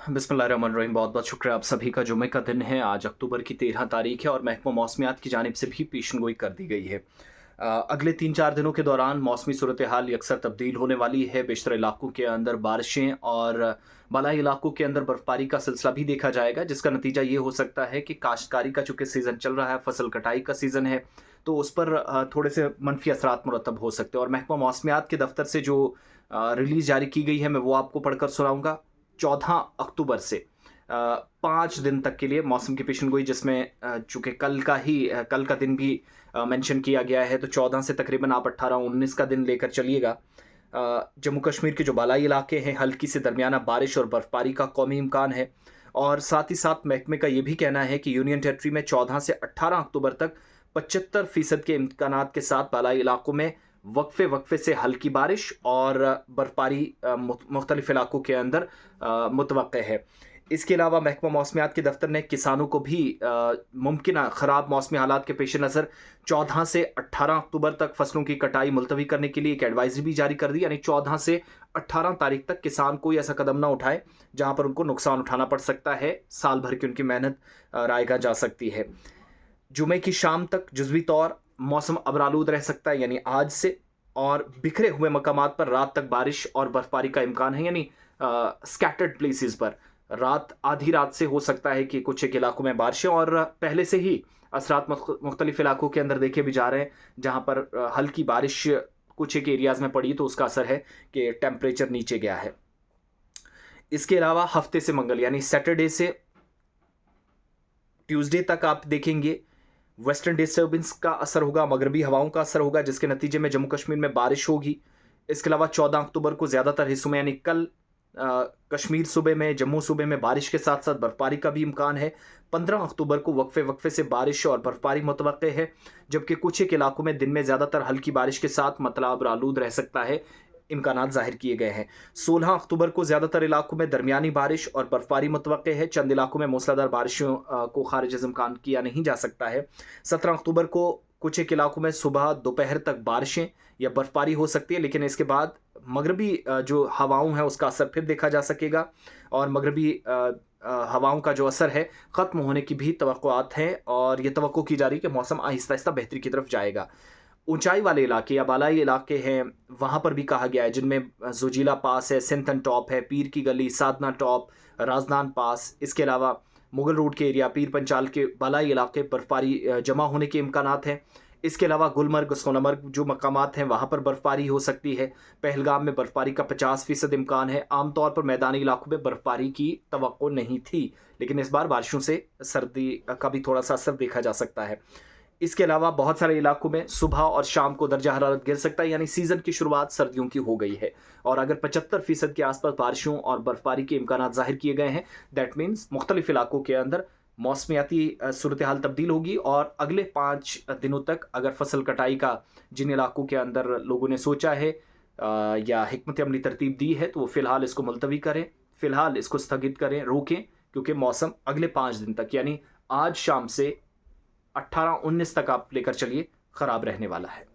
बिस्मिल्लाहिर्रहमानिर्रहीम। बहुत बहुत शुक्रिया आप सभी का। जुमे का दिन है, आज अक्टूबर की 13 तारीख है और महकमा मौसमियात की जानिब से भी पेशन गोई कर दी गई है। अगले 3-4 दिनों के दौरान मौसमी सूरत हाल अक्सर तब्दील होने वाली है। बेशतर इलाकों के अंदर बारिशें और बालाई इलाकों के अंदर बर्फबारी का सिलसिला भी देखा जाएगा, जिसका नतीजा ये हो सकता है कि काश्तकारी का चूँकि सीज़न चल रहा है, फसल कटाई का सीज़न है, तो उस पर थोड़े से मनफी असरात मुरतब हो सकते हैं। और महकमा मौसमियात के दफ्तर से जो रिलीज़ जारी की गई है, मैं वो आपको पढ़कर सुनाऊँगा। 14 अक्टूबर से 5 दिन तक के लिए मौसम की पेशेनगोई, जिसमें चूँकि कल का दिन भी मेंशन किया गया है, तो 14 से तकरीबन आप 18-19 का दिन लेकर चलिएगा। जम्मू कश्मीर के जो बालाई इलाके हैं, हल्की से दरमियाना बारिश और बर्फबारी का कौमी इम्कान है। और साथ ही साथ महकमे का ये भी कहना है कि यूनियन टेरिटरी में 14 से 18 अक्टूबर तक 75% के इम्कानात के साथ बालाई इलाकों में वक्फे वक्फे से हल्की बारिश और बर्फबारी मुख्तलिफ इलाकों के अंदर मुतवक्के है। इसके अलावा महकमा मौसमियात के दफ्तर ने किसानों को भी मुमकिन ख़राब मौसमी हालात के पेश नज़र 14 से 18 अक्टूबर तक फसलों की कटाई मुलतवी करने के लिए एक एडवाइजरी भी जारी कर दी। यानी 14 से 18 तारीख तक किसान कोई ऐसा कदम ना उठाए जहां पर उनको नुकसान उठाना पड़ सकता है, साल भर की उनकी मेहनत रायगा जा सकती है। जुमे की शाम तक जुज़वी तौर मौसम अबरालूद रह सकता है, यानी आज से, और बिखरे हुए मकामात पर रात तक बारिश और बर्फबारी का इम्कान है। यानी स्कैटर्ड प्लेसेस पर आधी रात से हो सकता है कि कुछ एक इलाकों में बारिशें, और पहले से ही असरात मुख्तलिफ इलाकों के अंदर देखे भी जा रहे हैं, जहां पर हल्की बारिश कुछ एक एरियाज में पड़ी, तो उसका असर है कि टेम्परेचर नीचे गया है। इसके अलावा हफ्ते से मंगल यानी सैटरडे से ट्यूसडे तक आप देखेंगे वेस्टर्न डिस्टर्बेंस का असर होगा, मगरबी हवाओं का असर होगा, जिसके नतीजे में जम्मू कश्मीर में बारिश होगी। इसके अलावा 14 अक्टूबर को ज़्यादातर हिस्सों में, यानी कल कश्मीर सूबे में, जम्मू सूबे में बारिश के साथ साथ बर्फबारी का भी इम्कान है। 15 अक्टूबर को वक्फे वक्फे से बारिश और बर्फबारी मुतवक्के है, जबकि कुछ एक इलाकों में दिन में ज़्यादातर हल्की बारिश के साथ मतलब आलूद रह सकता है, इम्कानात ज़ाहिर किए गए हैं। 16 अक्टूबर को ज़्यादातर इलाकों में दरमियानी बारिश और बर्फबारी मुतवक्के है। चंद इलाकों में मूसलाधार बारिशों को खारिज इम्कान किया नहीं जा सकता है। 17 अक्टूबर को कुछ एक इलाकों में सुबह दोपहर तक बारिशें या बर्फबारी हो सकती है, लेकिन इसके बाद मगरबी जो हवाओं है उसका असर फिर देखा जा सकेगा, और मगरबी हवाओं का जो असर है ख़त्म होने की भी तवक्कुआत हैं, और ये तवक्को की जा रही है कि मौसम आहिस्ता आहिस्ता बेहतरी की तरफ जाएगा। ऊंचाई वाले इलाके या बालाई इलाके हैं, वहाँ पर भी कहा गया है, जिनमें जोजिला पास है, सिंथन टॉप है, पीर की गली, साधना टॉप, राजनान पास, इसके अलावा मुगल रोड के एरिया, पीर पंचाल के बालाई इलाके बर्फबारी जमा होने के इम्कानात हैं। इसके अलावा गुलमर्ग, सोनमर्ग जो मकामात हैं वहाँ पर बर्फबारी हो सकती है। पहलगाम में बर्फबारी का 50% इम्कान है। आमतौर पर मैदानी इलाकों में बर्फबारी की तवक्को नहीं थी, लेकिन इस बार बारिशों से सर्दी का भी थोड़ा सा असर देखा जा सकता है। इसके अलावा बहुत सारे इलाकों में सुबह और शाम को दर्जा हरारत गिर सकता है, यानी सीज़न की शुरुआत सर्दियों की हो गई है। और अगर 75% के आसपास बारिशों और बर्फबारी के इम्कानात ज़ाहिर किए गए हैं, दैट मीन्स मुख्तलिफ इलाकों के अंदर मौसमियाती सूरत हाल तब्दील होगी। और अगले 5 दिनों तक अगर फसल कटाई का जिन इलाकों के अंदर लोगों ने सोचा है या हिकमत अमली तरतीब दी है, तो वो फ़िलहाल इसको मुलतवी करें, फ़िलहाल इसको स्थगित करें, रोकें, क्योंकि मौसम अगले 5 दिन तक, यानी आज शाम से 18-19 तक आप लेकर चलिए, ख़राब रहने वाला है।